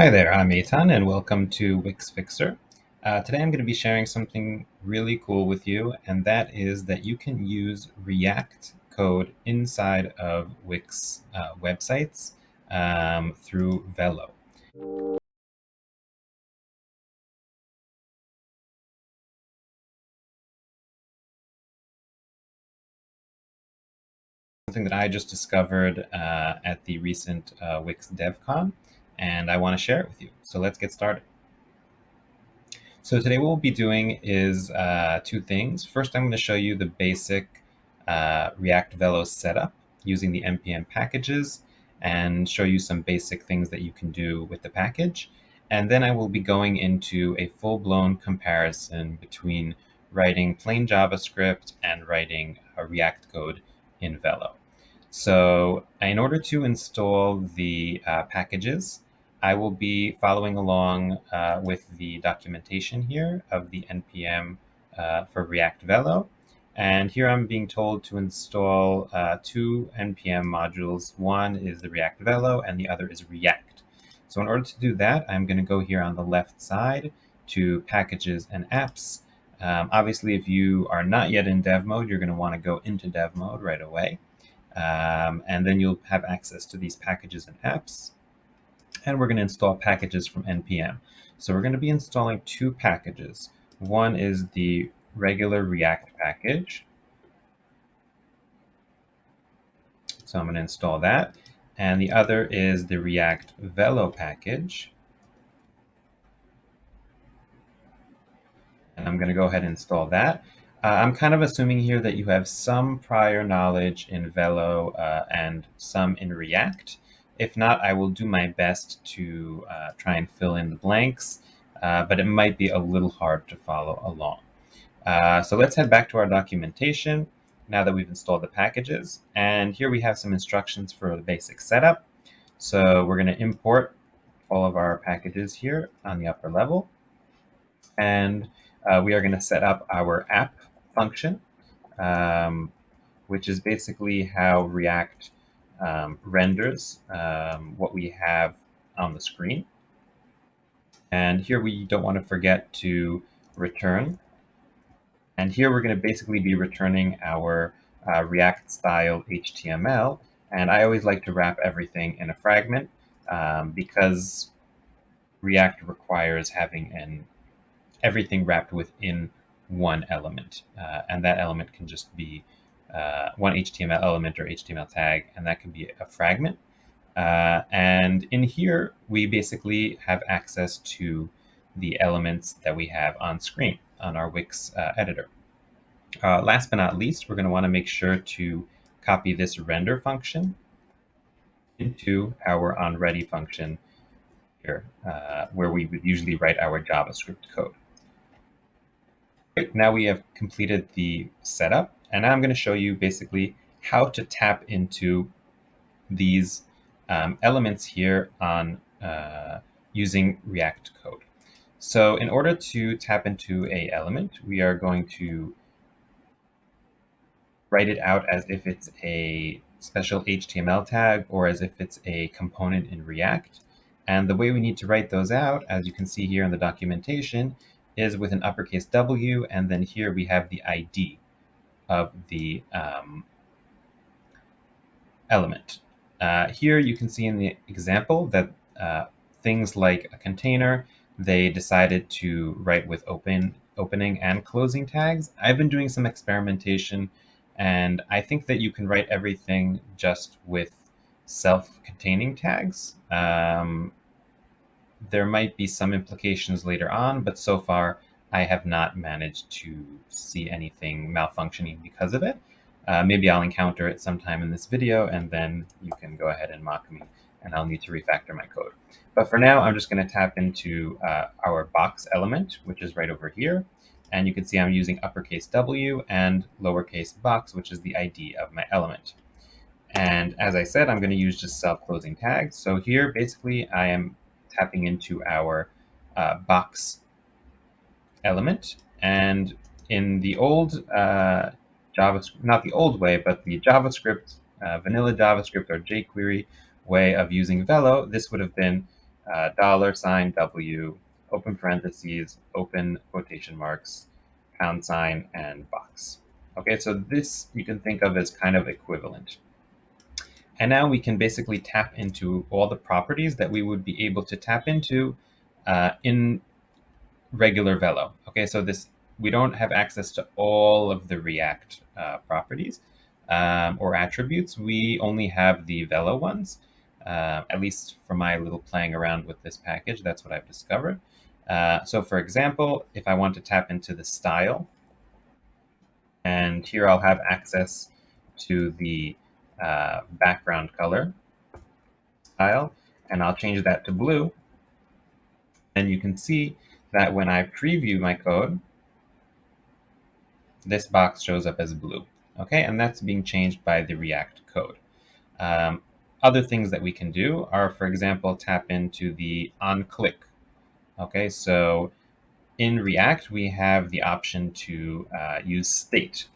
Hi there, I'm Eitan, and welcome to Wix Fixer. Today I'm going to be sharing something really cool with you, and that is that you can use React code inside of Wix websites through Velo. Something that I just discovered at the recent Wix DevCon, and I want to share it with you. So let's get started. So today what we'll be doing is two things. First, I'm going to show you the basic React Velo setup using the npm packages and show you some basic things that you can do with the package. And then I will be going into a full-blown comparison between writing plain JavaScript and writing a React code in Velo. So in order to install the packages, I will be following along with the documentation here of the npm for React Velo. And here I'm being told to install two npm modules. One is the React Velo and the other is React. So in order to do that, I'm going to go here on the left side to Packages and Apps. Obviously, if you are not yet in dev mode, you're going to want to go into dev mode right away. And then you'll have access to these packages and apps. And we're going to install packages from npm. So we're going to be installing two packages. One is the regular React package. So I'm going to install that. And the other is the React Velo package. And I'm going to go ahead and install that. I'm kind of assuming here that you have some prior knowledge in Velo and some in React. If not, I will do my best to try and fill in the blanks, but it might be a little hard to follow along. So let's head back to our documentation now that we've installed the packages. And here we have some instructions for the basic setup. So we're going to import all of our packages here on the upper level. And we are going to set up our app function, which is basically how React renders what we have on the screen. And here we don't want to forget to return. And here we're going to basically be returning our React style HTML. And I always like to wrap everything in a fragment because React requires having everything wrapped within one element. And that element can just be one HTML element or HTML tag, and that can be a fragment. And in here, we basically have access to the elements that we have on screen on our Wix editor. Last but not least, we're going to want to make sure to copy this render function into our onReady function here, where we would usually write our JavaScript code. Right, now we have completed the setup, and now I'm going to show you basically how to tap into these elements here on using React code. So in order to tap into a element, we are going to write it out as if it's a special HTML tag or as if it's a component in React. And the way we need to write those out, as you can see here in the documentation, is with an uppercase W, and then here we have the ID of the element. Here you can see in the example that things like a container, they decided to write with opening and closing tags. I've been doing some experimentation, and I think that you can write everything just with self-containing tags. There might be some implications later on, but so far I have not managed to see anything malfunctioning because of it. Maybe I'll encounter it sometime in this video, and then you can go ahead and mock me, and I'll need to refactor my code. But for now, I'm just going to tap into our box element, which is right over here. And you can see I'm using uppercase W and lowercase box, which is the ID of my element. And as I said, I'm going to use just self-closing tags. So here, basically, I am tapping into our box element. And in the old JavaScript, not the old way, but the JavaScript, vanilla JavaScript or jQuery way of using Velo, this would have been $W, open parentheses, open quotation marks, pound sign, and box. Okay, so this you can think of as kind of equivalent. And now we can basically tap into all the properties that we would be able to tap into in regular Velo. Okay, so we don't have access to all of the React properties or attributes. We only have the Velo ones. At least for my little playing around with this package, that's what I've discovered. So for example, if I want to tap into the style, and here I'll have access to the background color style, and I'll change that to blue. And you can see that when I preview my code, this box shows up as blue. Okay, and that's being changed by the React code. Other things that we can do are, for example, tap into the onClick. Okay, so in React, we have the option to use state.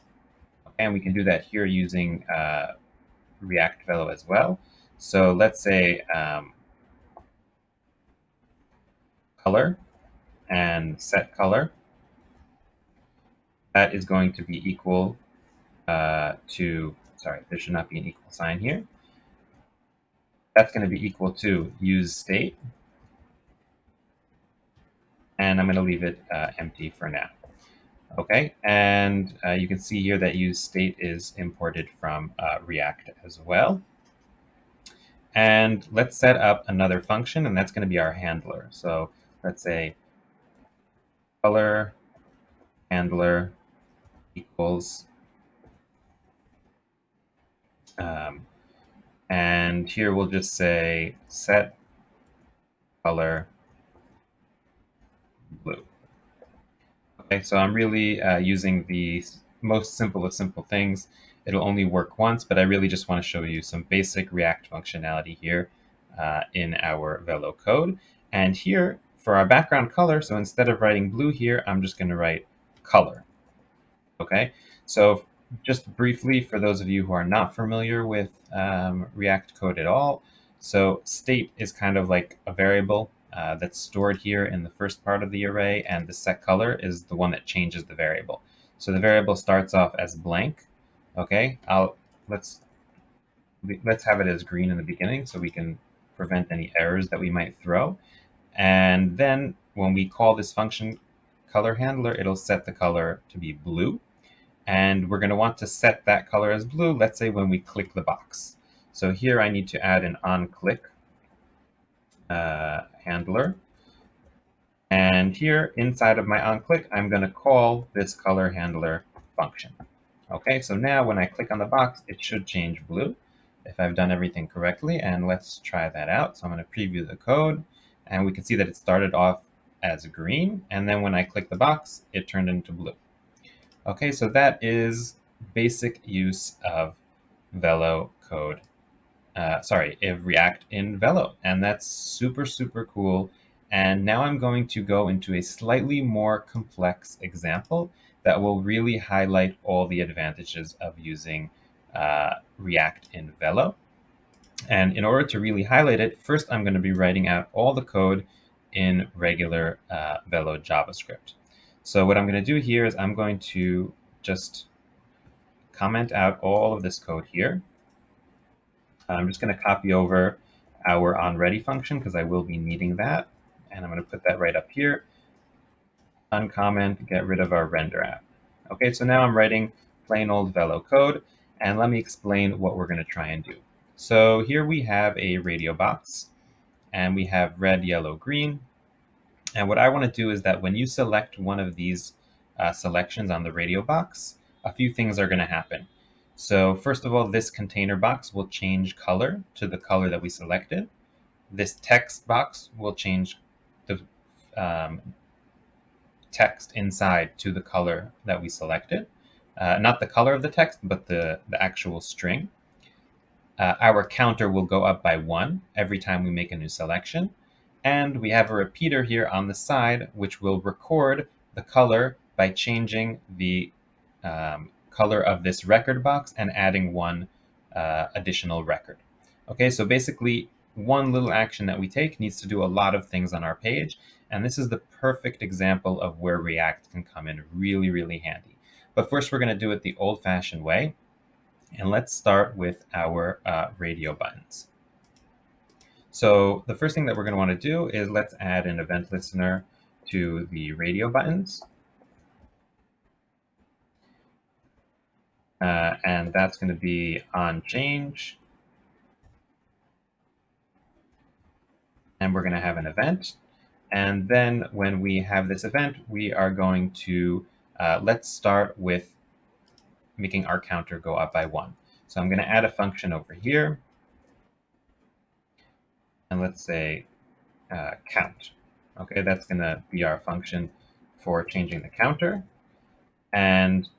Okay, and we can do that here using React Velo as well. So let's say color and set color. That is going to be equal to, sorry, there should not be an equal sign here. That's going to be equal to use state. And I'm going to leave it empty for now. Okay, and you can see here that use state is imported from React as well. And let's set up another function, and that's going to be our handler. So let's say color handler equals, and here we'll just say set color blue. Okay, so I'm really using the most simple of simple things. It'll only work once, but I really just want to show you some basic React functionality here in our Velo code. And here, for our background color, so instead of writing blue here, I'm just going to write color. Okay, so just briefly, for those of you who are not familiar with React code at all, so state is kind of like a variable that's stored here in the first part of the array, and the set color is the one that changes the variable. So the variable starts off as blank. Okay, let's have it as green in the beginning so we can prevent any errors that we might throw. And then when we call this function color handler, it'll set the color to be blue. And we're going to want to set that color as blue, let's say when we click the box. So here I need to add an onClick handler. And here inside of my onClick, I'm going to call this color handler function. Okay, so now when I click on the box, it should change blue if I've done everything correctly. And let's try that out. So I'm going to preview the code, and we can see that it started off as green. And then when I click the box, it turned into blue. Okay, so that is basic use of Velo code. Of React in Velo. And that's super, super cool. And now I'm going to go into a slightly more complex example that will really highlight all the advantages of using React in Velo. And in order to really highlight it, first I'm going to be writing out all the code in regular Velo JavaScript. So what I'm going to do here is I'm going to just comment out all of this code here. I'm just going to copy over our onReady function because I will be needing that. And I'm going to put that right up here. Uncomment, get rid of our render app. Okay, so now I'm writing plain old Velo code. And let me explain what we're going to try and do. So here we have a radio box. And we have red, yellow, green. And what I want to do is that when you select one of these selections on the radio box, a few things are going to happen. So first of all, this container box will change color to the color that we selected. This text box will change the text inside to the color that we selected. Not the color of the text, but the actual string. Our counter will go up by 1 every time we make a new selection. And we have a repeater here on the side, which will record the color by changing the color of this record box and adding one additional record. Okay, so basically one little action that we take needs to do a lot of things on our page. And this is the perfect example of where React can come in really, really handy. But first, we're going to do it the old-fashioned way. And let's start with our radio buttons. So the first thing that we're going to want to do is let's add an event listener to the radio buttons. And that's going to be on change. And we're going to have an event. And then when we have this event, we are going to, let's start with making our counter go up by 1. So I'm going to add a function over here. And let's say count. Okay, that's going to be our function for changing the counter. And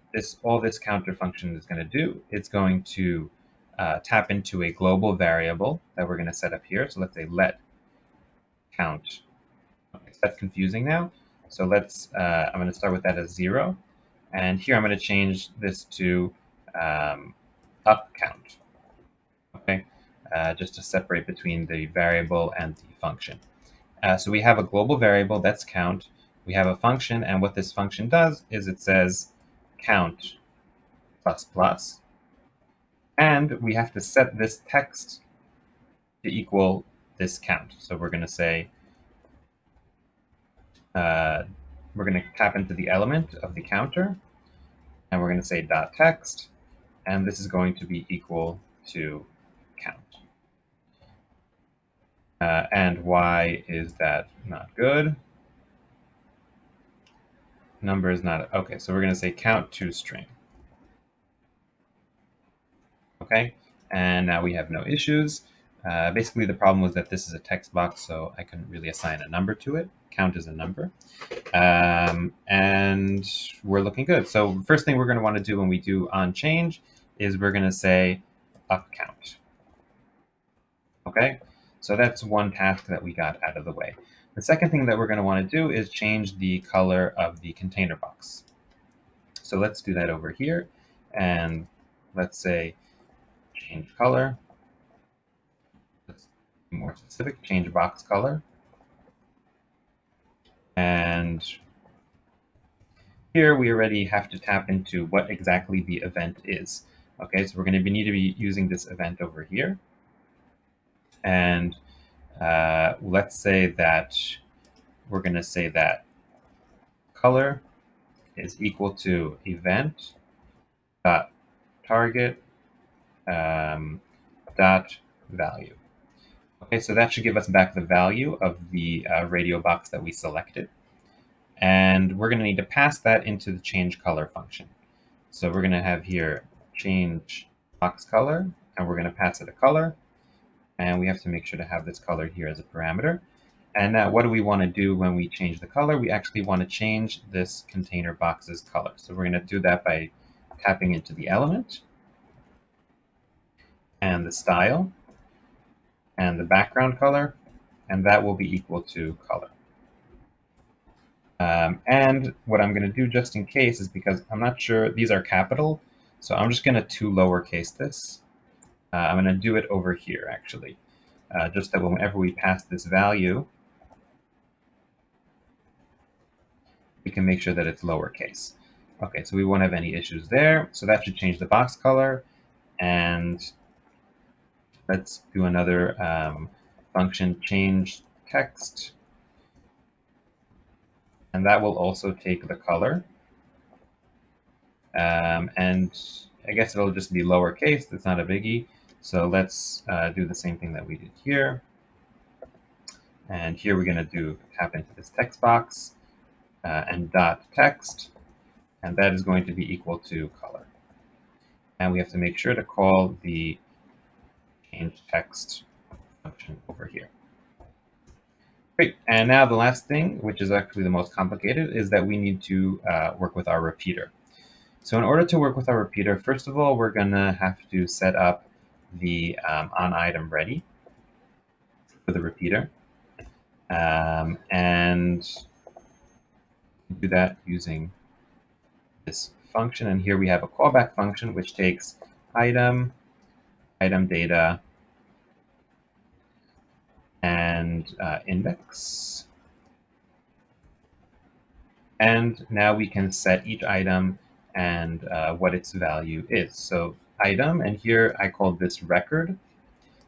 all this counter function is going to do, it's going to tap into a global variable that we're going to set up here. So let's say let count. Okay, so that's confusing now. So let's, I'm going to start with that as 0. And here I'm going to change this to up count. Okay, just to separate between the variable and the function. So we have a global variable, that's count. We have a function, and what this function does is it says count plus plus. And we have to set this text to equal this count. So we're going to say, we're going to tap into the element of the counter, and we're going to say dot text, and this is going to be equal to count. And why is that not good? Number is not, okay, so we're going to say count to string. Okay, and now we have no issues. Basically, the problem was that this is a text box, so I couldn't really assign a number to it. Count is a number. And we're looking good. So first thing we're going to want to do when we do onChange is we're going to say up count. Okay, so that's one task that we got out of the way. The second thing that we're going to want to do is change the color of the container box. So let's do that over here. And let's say change color. Let's be more specific, change box color. And here we already have to tap into what exactly the event is. Okay, so we're going to need to be using this event over here. And let's say that we're going to say that color is equal to event dot target dot value. Okay, so that should give us back the value of the radio box that we selected. And we're going to need to pass that into the change color function. So we're going to have here change box color, and we're going to pass it a color. And we have to make sure to have this color here as a parameter. And now what do we want to do when we change the color? We actually want to change this container box's color. So we're going to do that by tapping into the element and the style and the background color, and that will be equal to color. And what I'm going to do just in case is because I'm not sure, these are capital, so I'm just going to lowercase this. I'm going to do it over here, actually, just that whenever we pass this value, we can make sure that it's lowercase. Okay, so we won't have any issues there. So that should change the box color. And let's do another function, change text. And that will also take the color. And I guess it'll just be lowercase. That's not a biggie. So let's do the same thing that we did here. And here we're going to tap into this text box and dot text. And that is going to be equal to color. And we have to make sure to call the change text function over here. Great. And now the last thing, which is actually the most complicated, is that we need to work with our repeater. So in order to work with our repeater, first of all, we're going to have to set up the onItemReady for the repeater. And do that using this function. And here we have a callback function, which takes item data and index. And now we can set each item and what its value is. So item, and here I called this record.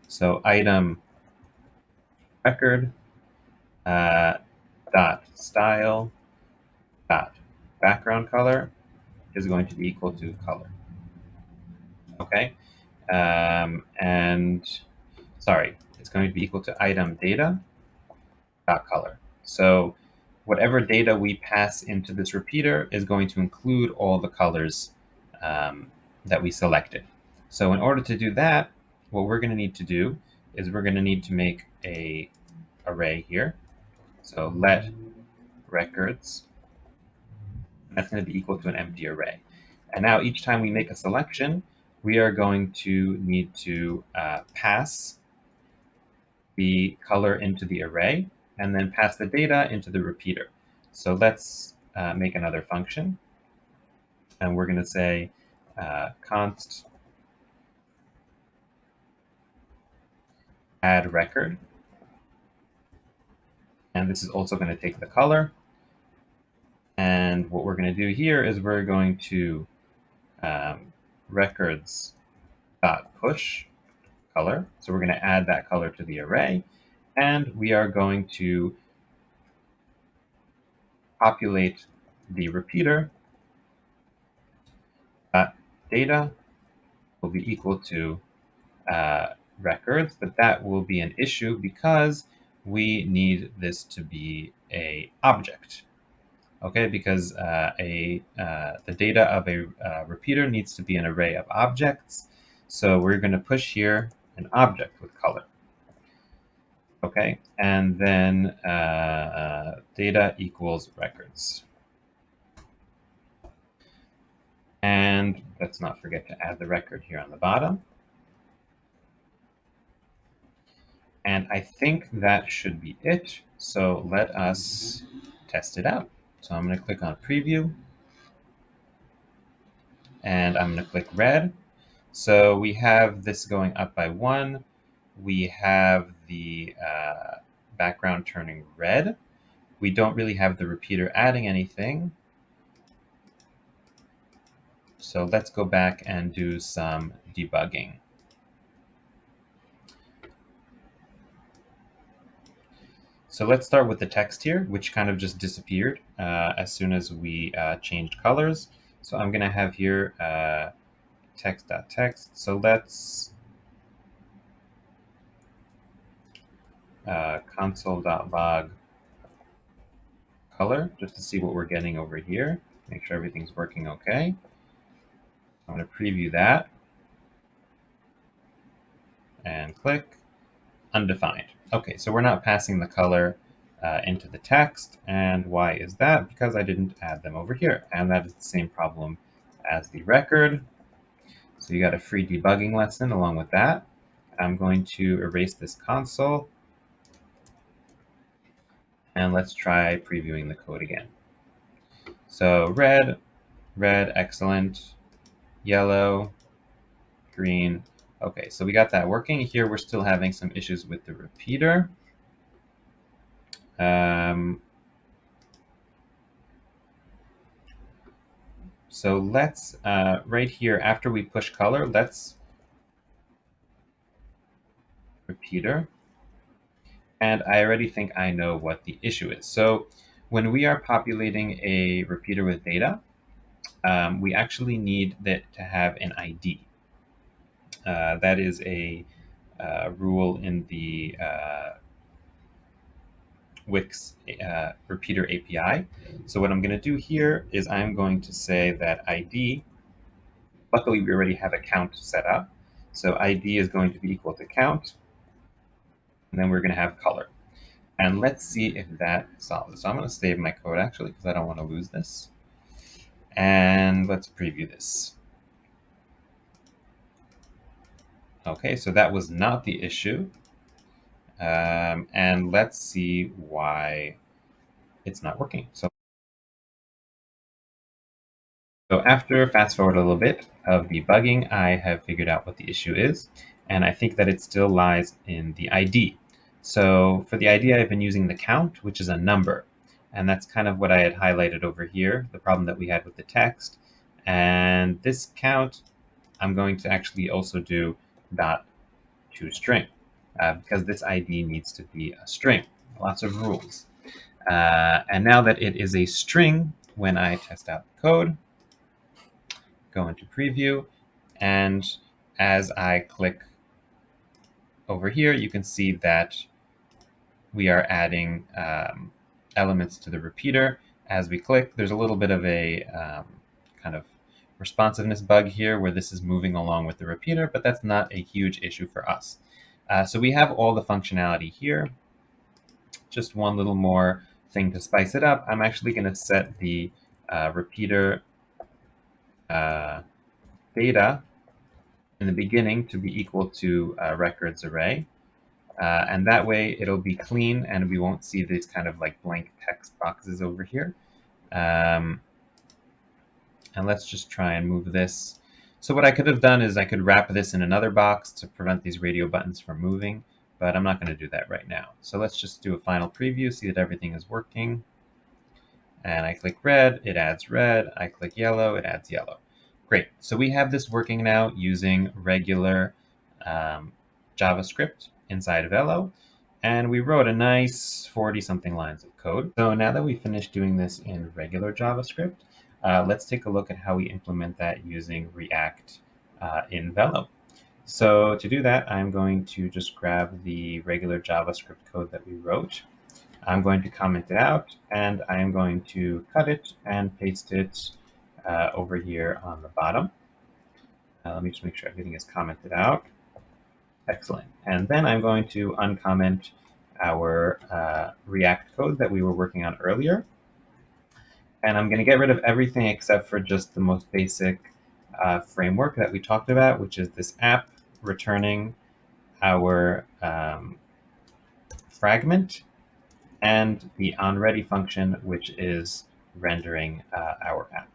So item record dot style dot background color is going to be equal to color. Okay, and sorry, it's going to be equal to item data dot color. So whatever data we pass into this repeater is going to include all the colors that we selected. So in order to do that, what we're going to need to do is we're going to need to make a array here. So let records, that's going to be equal to an empty array. And now each time we make a selection, we are going to need to pass the color into the array and then pass the data into the repeater. So let's make another function. And we're going to say const add record. And this is also going to take the color. And what we're going to do here is we're going to records.push color. So we're going to add that color to the array. And we are going to populate the repeater. Data will be equal to records, but that will be an issue because we need this to be a object. Okay, because the data of a repeater needs to be an array of objects. So we're going to push here an object with color. Okay, and then data equals records. And let's not forget to add the record here on the bottom. And I think that should be it. So let us test it out. So I'm going to click on preview. And I'm going to click red. So we have this going up by 1. We have the background turning red. We don't really have the repeater adding anything. So let's go back and do some debugging. So let's start with the text here, which kind of just disappeared as soon as we changed colors. So I'm going to have here text.text. So let's console.log color just to see what we're getting over here. Make sure everything's working okay. I'm going to preview that and click undefined. Okay, so we're not passing the color into the text. And why is that? Because I didn't add them over here. And that is the same problem as the record. So you got a free debugging lesson along with that. I'm going to erase this console. And let's try previewing the code again. So red, excellent. Yellow, green. Okay, so we got that working. Here we're still having some issues with the repeater. So let's, right here, after we push color, let's repeater. And I already think I know what the issue is. So when we are populating a repeater with data, we actually need that to have an ID. That is a rule in the Wix repeater API. So what I'm going to do here is I'm going to say that ID, luckily we already have a count set up. So ID is going to be equal to count. And then we're going to have color. And let's see if that solves it. So I'm going to save my code actually because I don't want to lose this. And let's preview this. Okay, so that was not the issue. And let's see why it's not working. So after fast forward a little bit of debugging, I have figured out what the issue is. And I think that it still lies in the ID. So for the ID, I've been using the count, which is a number. And that's kind of what I had highlighted over here, the problem that we had with the text. And this count, I'm going to actually also do dot toString because this ID needs to be a string. Lots of rules. And now that it is a string, when I test out the code, go into preview, and as I click over here, you can see that we are adding elements to the repeater. As we click, there's a little bit of a kind of responsiveness bug here where this is moving along with the repeater, but that's not a huge issue for us. So we have all the functionality here. Just one little more thing to spice it up. I'm actually going to set the repeater data in the beginning to be equal to records array. And that way it'll be clean and we won't see these kind of like blank text boxes over here. And let's just try and move this. So what I could have done is I could wrap this in another box to prevent these radio buttons from moving, but I'm not going to do that right now. So let's just do a final preview, see that everything is working. And I click red, it adds red. I click yellow, it adds yellow. Great. So we have this working now using regular JavaScript inside Velo. And we wrote a nice 40-something lines of code. So now that we finished doing this in regular JavaScript, let's take a look at how we implement that using React in Velo. So to do that, I'm going to just grab the regular JavaScript code that we wrote. I'm going to comment it out, and I am going to cut it and paste it over here on the bottom. Let me just make sure everything is commented out. Excellent. And then I'm going to uncomment our React code that we were working on earlier. And I'm going to get rid of everything except for just the most basic framework that we talked about, which is this app returning our fragment and the onReady function, which is rendering our app.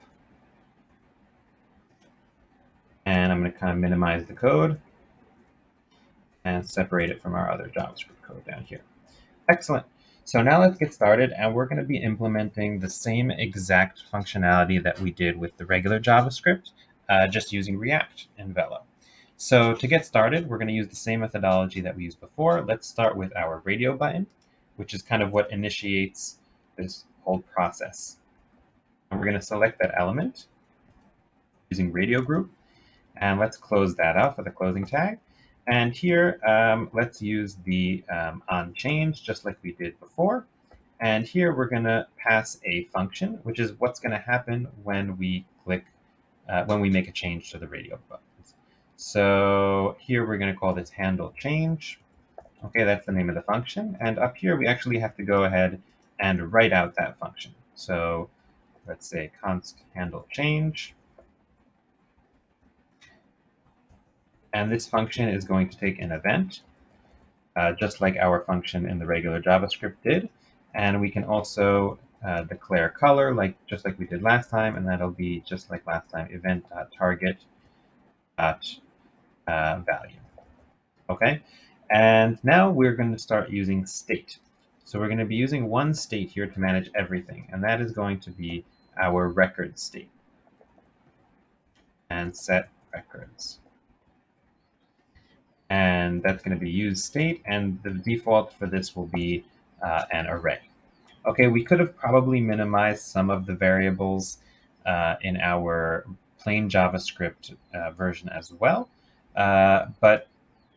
And I'm going to kind of minimize the code and separate it from our other JavaScript code down here. Excellent. So now let's get started, and we're going to be implementing the same exact functionality that we did with the regular JavaScript, just using React in Velo. So to get started, we're going to use the same methodology that we used before. Let's start with our radio button, which is kind of what initiates this whole process. And we're going to select that element using radio group, and let's close that out with a closing tag. And here, let's use the onChange just like we did before. And here we're going to pass a function, which is what's going to happen when we click, when we make a change to the radio buttons. So here we're going to call this handle change. Okay, that's the name of the function. And up here, we actually have to go ahead and write out that function. So let's say const handle change. And this function is going to take an event, just like our function in the regular JavaScript did. And we can also declare color, just like we did last time, and that'll be just like last time, event.target.value. Okay, and now we're going to start using state. So we're going to be using one state here to manage everything, and that is going to be our record state. And set records. And that's going to be use state, and the default for this will be an array. Okay, we could have probably minimized some of the variables in our plain JavaScript version as well, but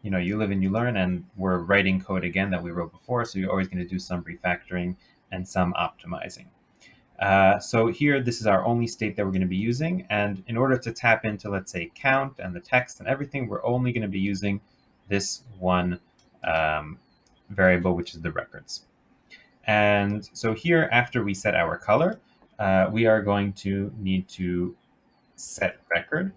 you know, you live and you learn, and we're writing code again that we wrote before, so you're always going to do some refactoring and some optimizing. So here, this is our only state that we're going to be using, and in order to tap into, let's say, count and the text and everything, we're only going to be using this one variable, which is the records. And so here, after we set our color, we are going to need to set record.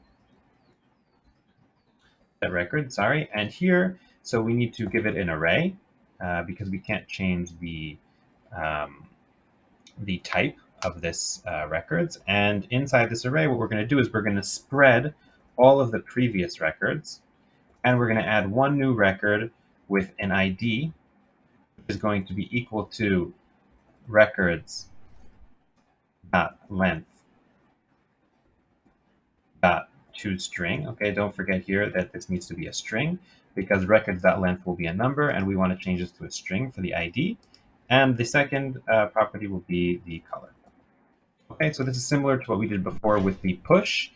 And here, so we need to give it an array because we can't change the type of this records. And inside this array, what we're going to do is we're going to spread all of the previous records, and we're going to add one new record with an ID is going to be equal to records dot length dot toString. Okay, don't forget here that this needs to be a string because records.length will be a number and we want to change this to a string for the ID. And the second property will be the color. Okay, so this is similar to what we did before with the push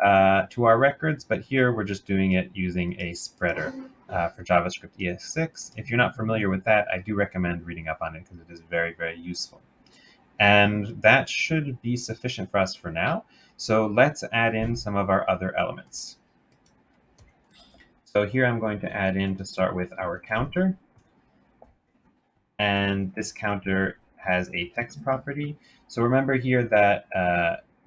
to our records, but here we're just doing it using a spreader for JavaScript ES6. If you're not familiar with that, I do recommend reading up on it because it is very, very useful. And that should be sufficient for us for now. So let's add in some of our other elements. So here I'm going to add in, to start with, our counter. And this counter has a text property. So remember here that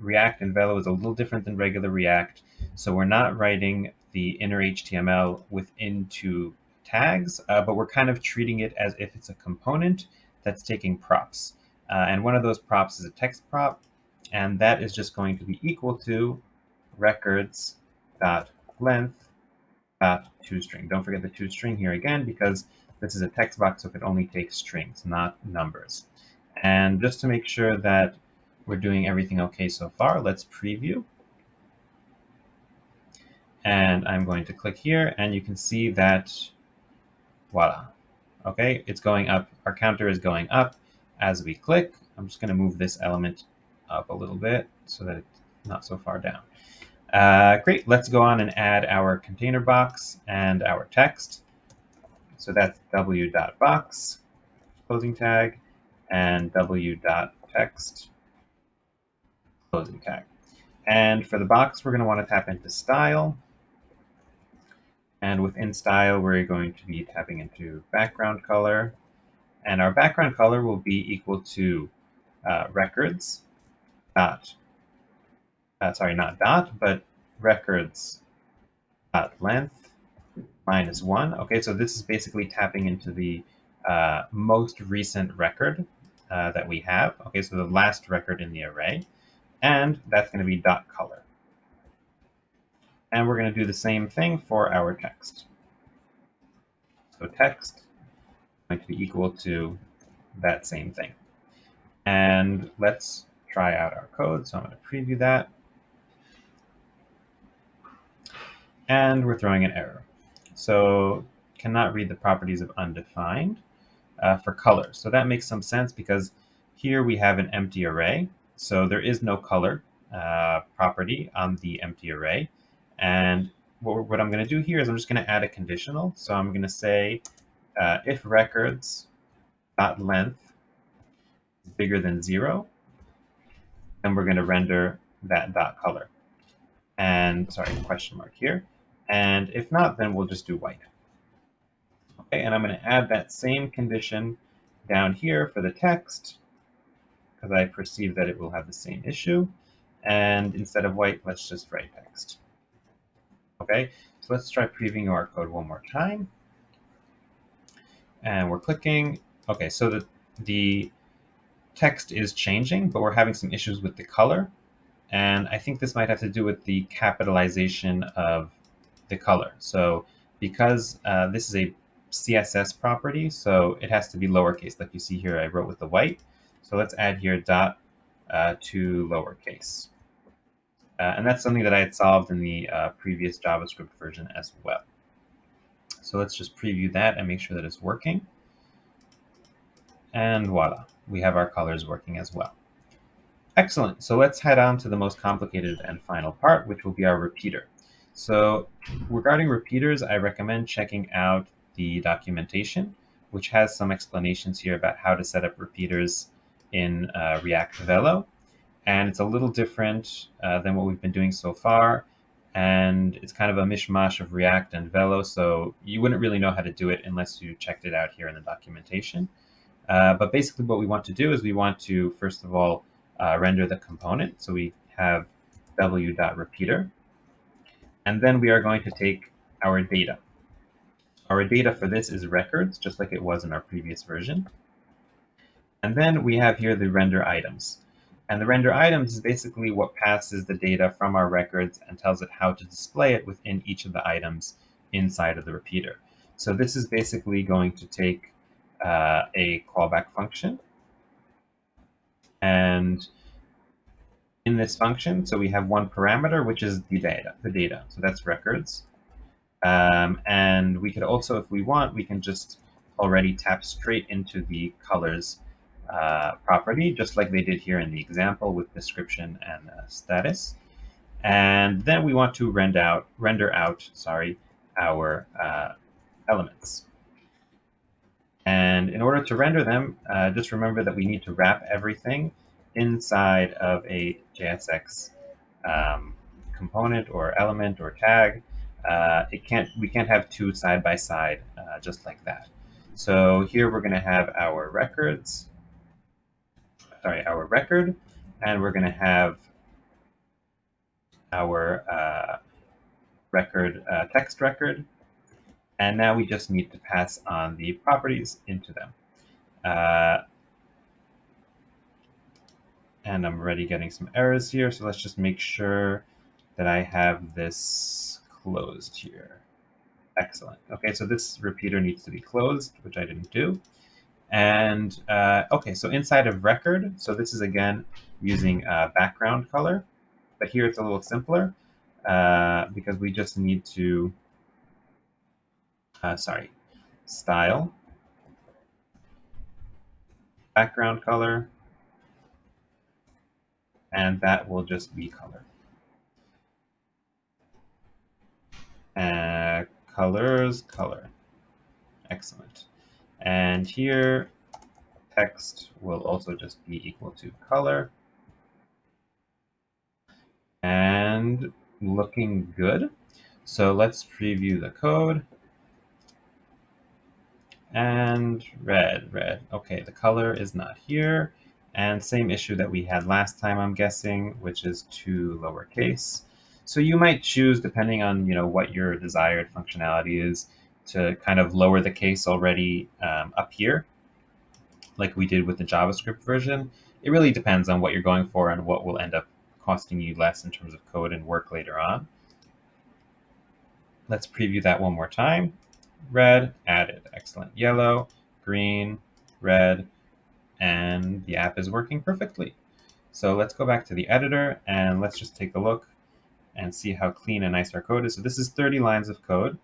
React and Velo is a little different than regular React. So we're not writing the inner HTML within two tags, but we're kind of treating it as if it's a component that's taking props. And one of those props is a text prop, and that is just going to be equal to records.length.toString. Don't forget the toString here again, because this is a text box, so it only takes strings, not numbers. And just to make sure that we're doing everything okay so far, let's preview. And I'm going to click here, and you can see that, voila. Okay, it's going up. Our counter is going up as we click. I'm just going to move this element up a little bit so that it's not so far down. Great, let's go on and add our container box and our text. So that's w.box, closing tag, and w.text, closing tag. And for the box, we're going to want to tap into style. And within style, we're going to be tapping into background color. And our background color will be equal to records dot, sorry, not dot, but records dot length -1. Okay, so this is basically tapping into the most recent record that we have. Okay, so the last record in the array. And that's going to be dot color. And we're going to do the same thing for our text. So text is going to be equal to that same thing. And let's try out our code. So I'm going to preview that. And we're throwing an error. So cannot read the properties of undefined for color. So that makes some sense because here we have an empty array. So there is no color property on the empty array. And what I'm going to do here is I'm just going to add a conditional. So I'm going to say if records.length is bigger than 0, then we're going to render that dot color. And sorry, question mark here. And if not, then we'll just do white. Okay, and I'm going to add that same condition down here for the text because I perceive that it will have the same issue. And instead of white, let's just write text. Okay, so let's try previewing our code one more time. And we're clicking. Okay, so the text is changing, but we're having some issues with the color. And I think this might have to do with the capitalization of the color. So because this is a CSS property, so it has to be lowercase, like you see here I wrote with the white. So let's add here dot to lowercase. And that's something that I had solved in the previous JavaScript version as well. So let's just preview that and make sure that it's working. And voila, we have our colors working as well. Excellent. So let's head on to the most complicated and final part, which will be our repeater. So regarding repeaters, I recommend checking out the documentation, which has some explanations here about how to set up repeaters in React Velo. And it's a little different than what we've been doing so far. And it's kind of a mishmash of React and Velo, so you wouldn't really know how to do it unless you checked it out here in the documentation. But basically what we want to do is we want to, first of all, render the component. So we have w.repeater. And then we are going to take our data. Our data for this is records, just like it was in our previous version. And then we have here the render items. And the render items is basically what passes the data from our records and tells it how to display it within each of the items inside of the repeater. So this is basically going to take a callback function. And in this function, so we have one parameter, which is the data. So that's records. And we could also, if we want, we can just already tap straight into the colors property, just like they did here in the example with description and status. And then we want to render out our elements. And in order to render them, just remember that we need to wrap everything inside of a JSX component or element or tag. We can't have two side by side just like that. So here we're going to have our record, and we're going to have our text record, and now we just need to pass on the properties into them. And I'm already getting some errors here, so let's just make sure that I have this closed here. Excellent. Okay, so this repeater needs to be closed, which I didn't do. And okay, so inside of record, so this is again using background color, but here it's a little simpler because we just need to, style, background color, and that will just be color. Colors, color. Excellent. And here, text will also just be equal to color. And looking good. So let's preview the code. And red. Okay, the color is not here. And same issue that we had last time, I'm guessing, which is too lowercase. So you might choose, depending on what your desired functionality is, to kind of lower the case already up here, like we did with the JavaScript version. It really depends on what you're going for and what will end up costing you less in terms of code and work later on. Let's preview that one more time. Red, added. Excellent. Yellow, green, red, and the app is working perfectly. So let's go back to the editor and let's just take a look and see how clean and nice our code is. So this is 30 lines of code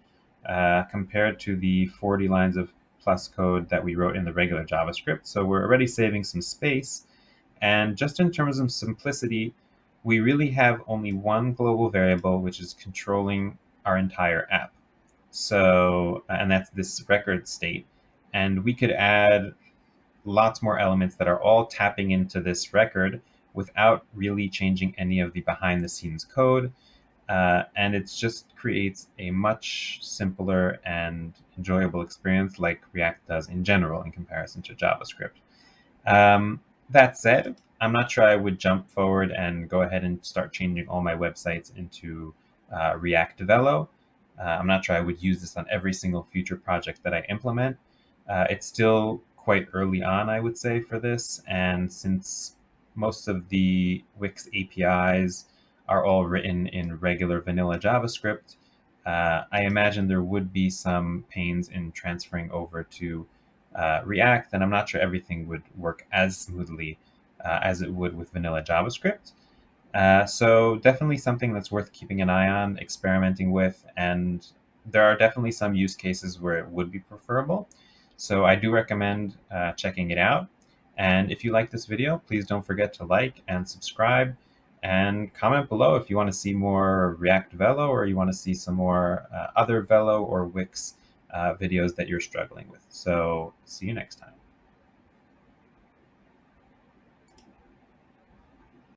compared to the 40 lines of plus code that we wrote in the regular JavaScript. So we're already saving some space. And just in terms of simplicity, we really have only one global variable, which is controlling our entire app. So, and that's this record state. And we could add lots more elements that are all tapping into this record without really changing any of the behind the scenes code. And it just creates a much simpler and enjoyable experience like React does in general in comparison to JavaScript. That said, I'm not sure I would jump forward and go ahead and start changing all my websites into React Velo. I'm not sure I would use this on every single future project that I implement. It's still quite early on, I would say, for this. And since most of the Wix APIs are all written in regular vanilla JavaScript, I imagine there would be some pains in transferring over to React, and I'm not sure everything would work as smoothly as it would with vanilla JavaScript. So definitely something that's worth keeping an eye on, experimenting with, and there are definitely some use cases where it would be preferable. So I do recommend checking it out. And if you like this video, please don't forget to like and subscribe and comment below if you want to see more React Velo or you want to see some more other Velo or Wix videos that you're struggling with. So see you next time.